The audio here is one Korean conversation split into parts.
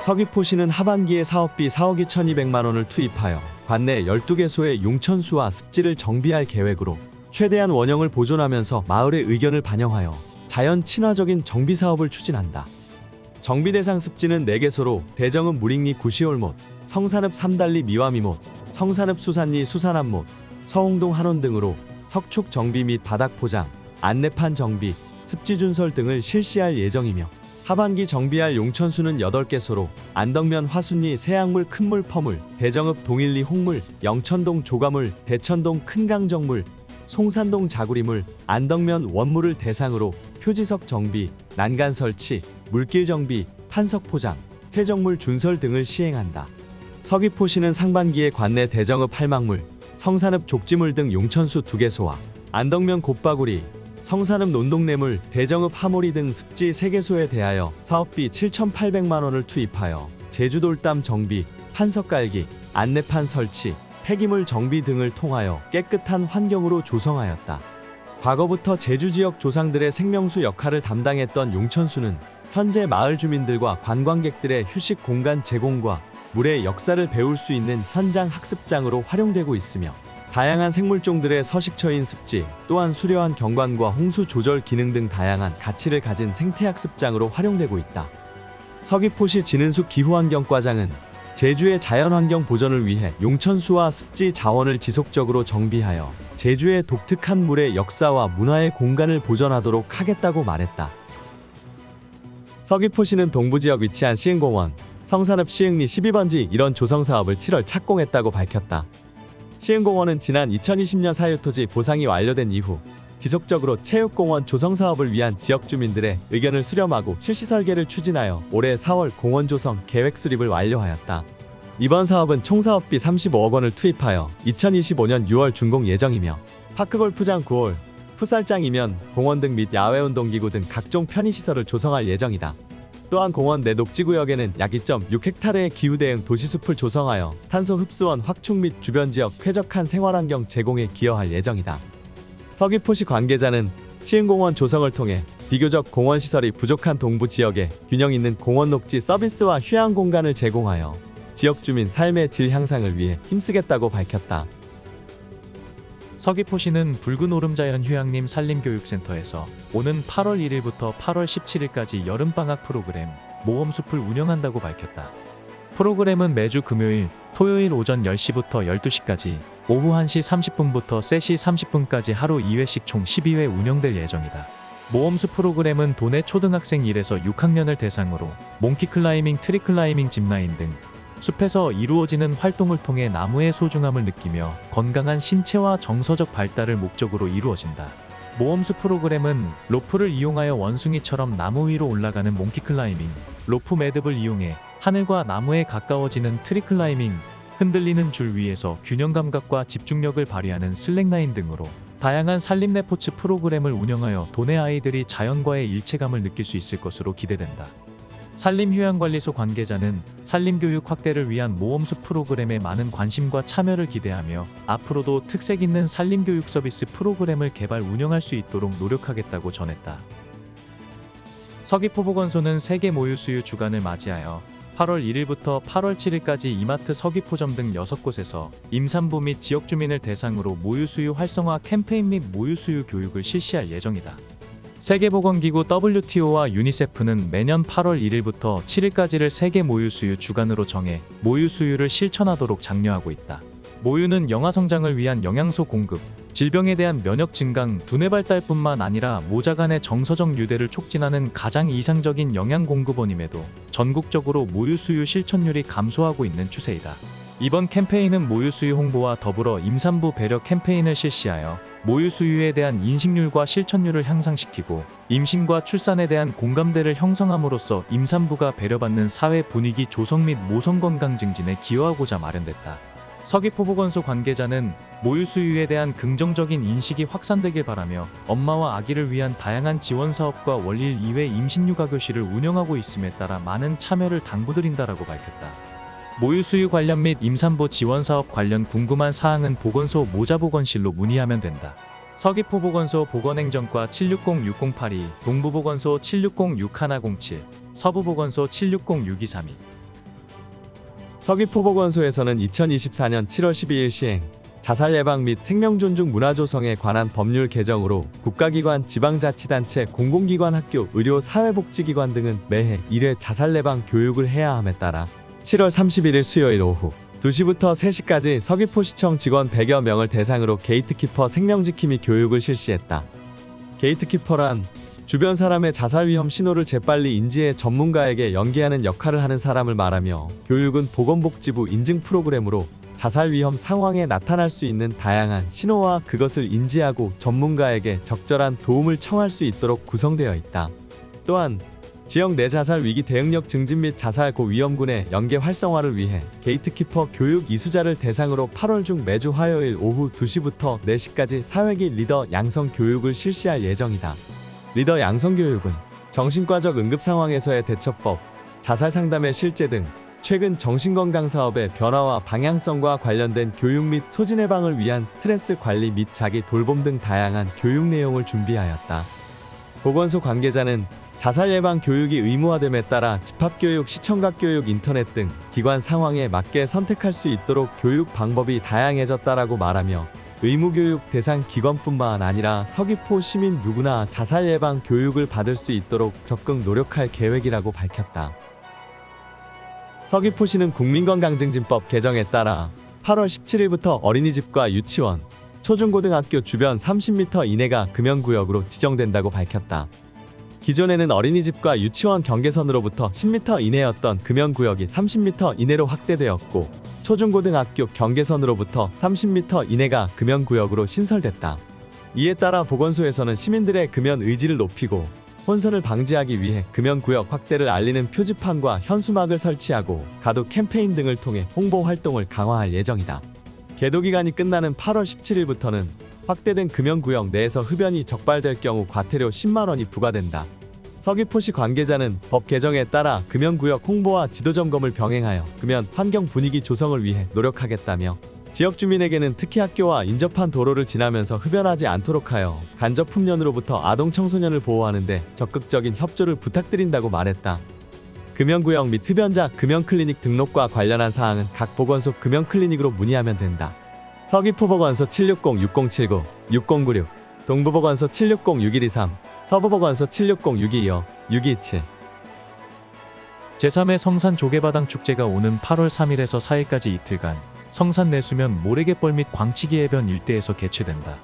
서귀포시는 하반기에 사업비 4억 2,200만 원을 투입하여 관내 12개소의 용천수와 습지를 정비할 계획으로 최대한 원형을 보존하면서 마을의 의견을 반영하여 자연 친화적인 정비 사업을 추진한다. 정비 대상 습지는 4개소로 대정읍 무링리 구시올못, 성산읍 삼달리 미와미못, 성산읍 수산리 수산암못, 서홍동 한원 등으로 석축 정비 및 바닥 포장, 안내판 정비, 습지 준설 등을 실시할 예정이며 하반기 정비할 용천수는 8개소로 안덕면 화순리 새양물 큰물 퍼물, 대정읍 동일리 홍물, 영천동 조가물, 대천동 큰강정물, 송산동 자구리물, 안덕면 원물을 대상으로 표지석 정비, 난간 설치, 물길 정비, 판석 포장, 퇴적물 준설 등을 시행한다. 서귀포시는 상반기에 관내 대정읍 할망물, 성산읍 족지물 등 용천수 2개소와 안덕면 곶바구리, 성산읍 논동래물, 대정읍 하모리 등 습지 3개소에 대하여 사업비 7,800만 원을 투입하여 제주돌담 정비, 판석 깔기, 안내판 설치, 폐기물 정비 등을 통하여 깨끗한 환경으로 조성하였다. 과거부터 제주 지역 조상들의 생명수 역할을 담당했던 용천수는 현재 마을 주민들과 관광객들의 휴식 공간 제공과 물의 역사를 배울 수 있는 현장 학습장으로 활용되고 있으며 다양한 생물종들의 서식처인 습지, 또한 수려한 경관과 홍수 조절 기능 등 다양한 가치를 가진 생태학습장으로 활용되고 있다. 서귀포시 진은숙 기후환경과장은 제주의 자연환경 보전을 위해 용천수와 습지 자원을 지속적으로 정비하여 제주의 독특한 물의 역사와 문화의 공간을 보존하도록 하겠다고 말했다. 서귀포시는 동부지역 위치한 시흥공원, 성산읍 시흥리 12번지 일원 조성 사업을 7월 착공했다고 밝혔다. 시흥공원은 지난 2020년 사유토지 보상이 완료된 이후 지속적으로 체육공원 조성 사업을 위한 지역 주민들의 의견을 수렴하고 실시 설계를 추진하여 올해 4월 공원 조성 계획 수립을 완료하였다. 이번 사업은 총 사업비 35억 원을 투입하여 2025년 6월 준공 예정이며 파크골프장 9홀, 풋살장 이면, 공원 등 및 야외운동기구 등 각종 편의시설을 조성할 예정이다. 또한 공원 내 녹지구역에는 약 2.6헥타르의 기후대응 도시숲을 조성하여 탄소 흡수원 확충 및 주변 지역 쾌적한 생활환경 제공에 기여할 예정이다. 서귀포시 관계자는 시흥공원 조성을 통해 비교적 공원시설이 부족한 동부 지역에 균형 있는 공원 녹지 서비스와 휴양 공간을 제공하여 지역 주민 삶의 질 향상을 위해 힘쓰겠다고 밝혔다. 서귀포시는 붉은 오름자연 휴양림 산림교육센터에서 오는 8월 1일부터 8월 17일까지 여름방학 프로그램 모험숲을 운영한다고 밝혔다. 프로그램은 매주 금요일, 토요일 오전 10시부터 12시까지, 오후 1시 30분부터 3시 30분까지 하루 2회씩 총 12회 운영될 예정이다. 모험숲 프로그램은 도내 초등학생 1에서 6학년을 대상으로 몽키클라이밍, 트리클라이밍, 짚라인 등 숲에서 이루어지는 활동을 통해 나무의 소중함을 느끼며 건강한 신체와 정서적 발달을 목적으로 이루어진다. 모험숲 프로그램은 로프를 이용하여 원숭이처럼 나무 위로 올라가는 몽키클라이밍, 로프 매듭을 이용해 하늘과 나무에 가까워지는 트리클라이밍, 흔들리는 줄 위에서 균형 감각과 집중력을 발휘하는 슬랙라인 등으로 다양한 산림 레포츠 프로그램을 운영하여 도내 아이들이 자연과의 일체감을 느낄 수 있을 것으로 기대된다. 산림휴양관리소 관계자는 산림교육 확대를 위한 모험숲 프로그램에 많은 관심과 참여를 기대하며 앞으로도 특색 있는 산림교육 서비스 프로그램을 개발 운영할 수 있도록 노력하겠다고 전했다. 서귀포보건소는 세계 모유수유 주간을 맞이하여 8월 1일부터 8월 7일까지 이마트 서귀포점 등 6곳에서 임산부 및 지역 주민을 대상으로 모유수유 활성화 캠페인 및 모유수유 교육을 실시할 예정이다. 세계보건기구 WTO와 유니세프는 매년 8월 1일부터 7일까지를 세계 모유수유 주간으로 정해 모유수유를 실천하도록 장려하고 있다. 모유는 영아 성장을 위한 영양소 공급, 질병에 대한 면역 증강, 두뇌 발달뿐만 아니라 모자 간의 정서적 유대를 촉진하는 가장 이상적인 영양 공급원임에도 전국적으로 모유수유 실천율이 감소하고 있는 추세이다. 이번 캠페인은 모유수유 홍보와 더불어 임산부 배려 캠페인을 실시하여 모유수유에 대한 인식률과 실천율을 향상시키고 임신과 출산에 대한 공감대를 형성함으로써 임산부가 배려받는 사회 분위기 조성 및 모성 건강 증진에 기여하고자 마련됐다. 서귀포보건소 관계자는 모유수유에 대한 긍정적인 인식이 확산되길 바라며 엄마와 아기를 위한 다양한 지원 사업과 월일 2회 임신육아 교실을 운영하고 있음에 따라 많은 참여를 당부드린다라고 밝혔다. 모유수유 관련 및 임산부 지원 사업 관련 궁금한 사항은 보건소 모자보건실로 문의하면 된다. 서귀포보건소 보건행정과 760-6082, 동부보건소 760-6107, 서부보건소 760-6232 서귀포보건소에서는 2024년 7월 12일 시행 자살 예방 및 생명 존중 문화 조성에 관한 법률 개정으로 국가기관, 지방자치단체, 공공기관, 학교, 의료, 사회복지기관 등은 매해 1회 자살 예방 교육을 해야 함에 따라 7월 31일 수요일 오후 2시부터 3시까지 서귀포시청 직원 100여 명을 대상으로 게이트키퍼 생명지킴이 교육을 실시했다. 게이트키퍼란 주변 사람의 자살 위험 신호를 재빨리 인지해 전문가에게 연계하는 역할을 하는 사람을 말하며, 교육은 보건복지부 인증 프로그램으로 자살 위험 상황에 나타날 수 있는 다양한 신호와 그것을 인지하고 전문가에게 적절한 도움을 청할 수 있도록 구성되어 있다. 또한 지역 내 자살 위기 대응력 증진 및 자살 고위험군의 연계 활성화를 위해 게이트키퍼 교육 이수자를 대상으로 8월 중 매주 화요일 오후 2시부터 4시까지 사회기 리더 양성 교육을 실시할 예정이다. 리더 양성 교육은 정신과적 응급 상황에서의 대처법, 자살 상담의 실제 등 최근 정신건강 사업의 변화와 방향성과 관련된 교육 및 소진 예방을 위한 스트레스 관리 및 자기 돌봄 등 다양한 교육 내용을 준비하였다. 보건소 관계자는 자살 예방 교육이 의무화됨에 따라 집합교육, 시청각 교육, 인터넷 등 기관 상황에 맞게 선택할 수 있도록 교육 방법이 다양해졌다라고 말하며, 의무교육 대상 기관뿐만 아니라 서귀포 시민 누구나 자살 예방 교육을 받을 수 있도록 적극 노력할 계획이라고 밝혔다. 서귀포시는 국민건강증진법 개정에 따라 8월 17일부터 어린이집과 유치원, 초중고등학교 주변 30m 이내가 금연구역으로 지정된다고 밝혔다. 기존에는 어린이집과 유치원 경계선으로부터 10m 이내였던 금연구역이 30m 이내로 확대되었고, 초중고등학교 경계선으로부터 30m 이내가 금연구역으로 신설됐다. 이에 따라 보건소에서는 시민들의 금연 의지를 높이고 혼선을 방지하기 위해 금연구역 확대를 알리는 표지판과 현수막을 설치하고 가독 캠페인 등을 통해 홍보 활동을 강화할 예정이다. 계도기간이 끝나는 8월 17일부터는 확대된 금연구역 내에서 흡연이 적발될 경우 과태료 10만 원이 부과된다. 서귀포시 관계자는 법 개정에 따라 금연구역 홍보와 지도점검을 병행하여 금연 환경 분위기 조성을 위해 노력하겠다며, 지역 주민에게는 특히 학교와 인접한 도로를 지나면서 흡연하지 않도록 하여 간접 흡연으로부터 아동 청소년을 보호하는 데 적극적인 협조를 부탁드린다고 말했다. 금연구역 및 흡연자 금연클리닉 등록과 관련한 사항은 각 보건소 금연클리닉으로 문의하면 된다. 서귀포보건소 760-6079, 6096, 동부보건소 760-6123, 서부보건소 760-6225, 6227. 제3회 성산 조개바당 축제가 오는 8월 3일에서 4일까지 이틀간 성산 내수면 모래갯벌 및 광치기 해변 일대에서 개최된다.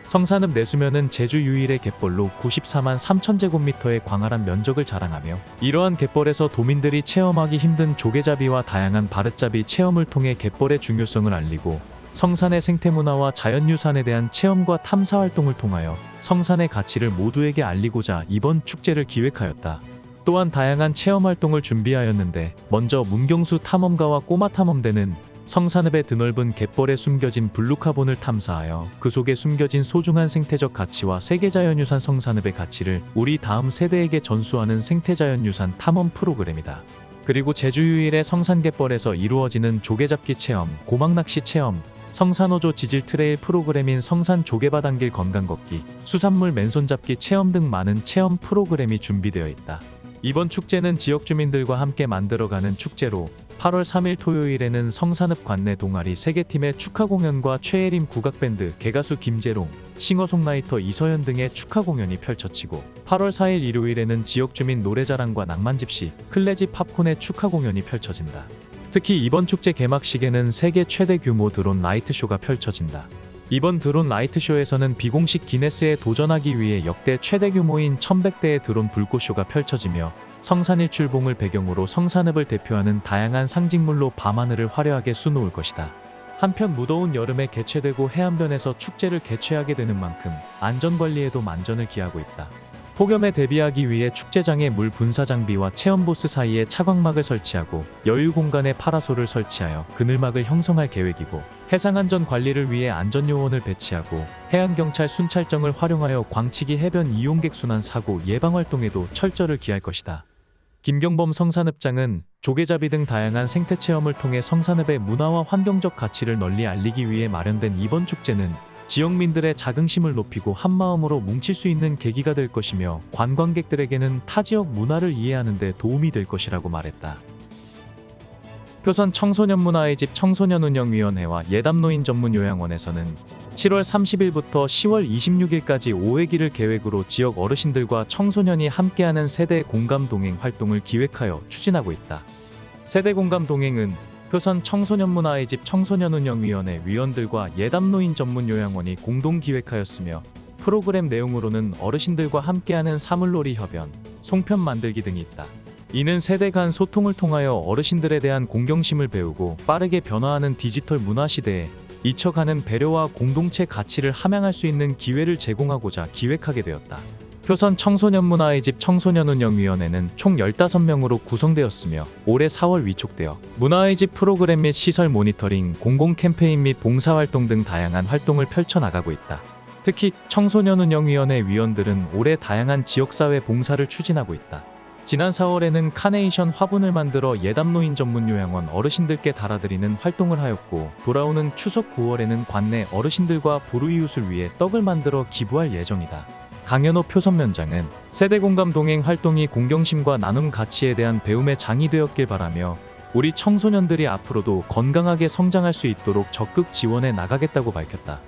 성산읍 내수면은 제주 유일의 갯벌로 94만 3천 제곱미터의 광활한 면적을 자랑하며, 이러한 갯벌에서 도민들이 체험하기 힘든 조개잡이와 다양한 바르잡이 체험을 통해 갯벌의 중요성을 알리고, 성산의 생태문화와 자연유산에 대한 체험과 탐사활동을 통하여 성산의 가치를 모두에게 알리고자 이번 축제를 기획하였다. 또한 다양한 체험활동을 준비하였는데, 먼저 문경수 탐험가와 꼬마 탐험대는 성산읍의 드넓은 갯벌에 숨겨진 블루카본을 탐사하여 그 속에 숨겨진 소중한 생태적 가치와 세계자연유산 성산읍의 가치를 우리 다음 세대에게 전수하는 생태자연유산 탐험 프로그램이다. 그리고 제주 유일의 성산갯벌에서 이루어지는 조개잡기 체험, 고막낚시 체험, 성산호조 지질 트레일 프로그램인 성산 조개바당길 건강걷기, 수산물 맨손잡기 체험 등 많은 체험 프로그램이 준비되어 있다. 이번 축제는 지역 주민들과 함께 만들어가는 축제로 8월 3일 토요일에는 성산읍 관내 동아리 3개 팀의 축하 공연과 최예림 국악밴드, 개가수 김재롱, 싱어송라이터 이서연 등의 축하 공연이 펼쳐지고, 8월 4일 일요일에는 지역 주민 노래자랑과 낭만집시, 클래지 팝콘의 축하 공연이 펼쳐진다. 특히 이번 축제 개막식에는 세계 최대 규모 드론 라이트쇼가 펼쳐진다. 이번 드론 라이트쇼에서는 비공식 기네스에 도전하기 위해 역대 최대 규모인 1100대의 드론 불꽃쇼가 펼쳐지며, 성산일출봉을 배경으로 성산읍을 대표하는 다양한 상징물로 밤하늘을 화려하게 수놓을 것이다. 한편 무더운 여름에 개최되고 해안변에서 축제를 개최하게 되는 만큼 안전관리에도 만전을 기하고 있다. 폭염에 대비하기 위해 축제장에 물 분사 장비와 체험 부스 사이에 차광막을 설치하고 여유 공간에 파라솔을 설치하여 그늘막을 형성할 계획이고, 해상안전 관리를 위해 안전요원을 배치하고 해안경찰 순찰정을 활용하여 광치기 해변 이용객 순환 사고 예방 활동에도 철저를 기할 것이다. 김경범 성산읍장은 조개잡이 등 다양한 생태 체험을 통해 성산읍의 문화와 환경적 가치를 널리 알리기 위해 마련된 이번 축제는 지역민들의 자긍심을 높이고 한마음으로 뭉칠 수 있는 계기가 될 것이며, 관광객들에게는 타 지역 문화를 이해하는 데 도움이 될 것이라고 말했다. 표선 청소년문화의 집 청소년운영위원회와 예담노인 전문요양원에서는 7월 30일부터 10월 26일까지 5회기를 계획으로 지역 어르신들과 청소년이 함께하는 세대 공감 동행 활동을 기획하여 추진하고 있다. 세대 공감 동행은 표선 청소년문화의 집 청소년운영위원회 위원들과 예담노인 전문요양원이 공동 기획하였으며 프로그램 내용으로는 어르신들과 함께하는 사물놀이 협연, 송편 만들기 등이 있다. 이는 세대 간 소통을 통하여 어르신들에 대한 공경심을 배우고 빠르게 변화하는 디지털 문화 시대에 이쳐가는 배려와 공동체 가치를 함양할 수 있는 기회를 제공하고자 기획하게 되었다. 표선 청소년문화의 집 청소년운영위원회는 총 15명으로 구성되었으며 올해 4월 위촉되어 문화의 집 프로그램 및 시설 모니터링, 공공 캠페인 및 봉사활동 등 다양한 활동을 펼쳐나가고 있다. 특히 청소년운영위원회 위원들은 올해 다양한 지역사회 봉사를 추진하고 있다. 지난 4월에는 카네이션 화분을 만들어 예담노인 전문요양원 어르신들께 달아드리는 활동을 하였고, 돌아오는 추석 9월에는 관내 어르신들과 불우이웃을 위해 떡을 만들어 기부할 예정이다. 강현호 표선면장은 세대 공감 동행 활동이 공경심과 나눔 가치에 대한 배움의 장이 되었길 바라며 우리 청소년들이 앞으로도 건강하게 성장할 수 있도록 적극 지원해 나가겠다고 밝혔다.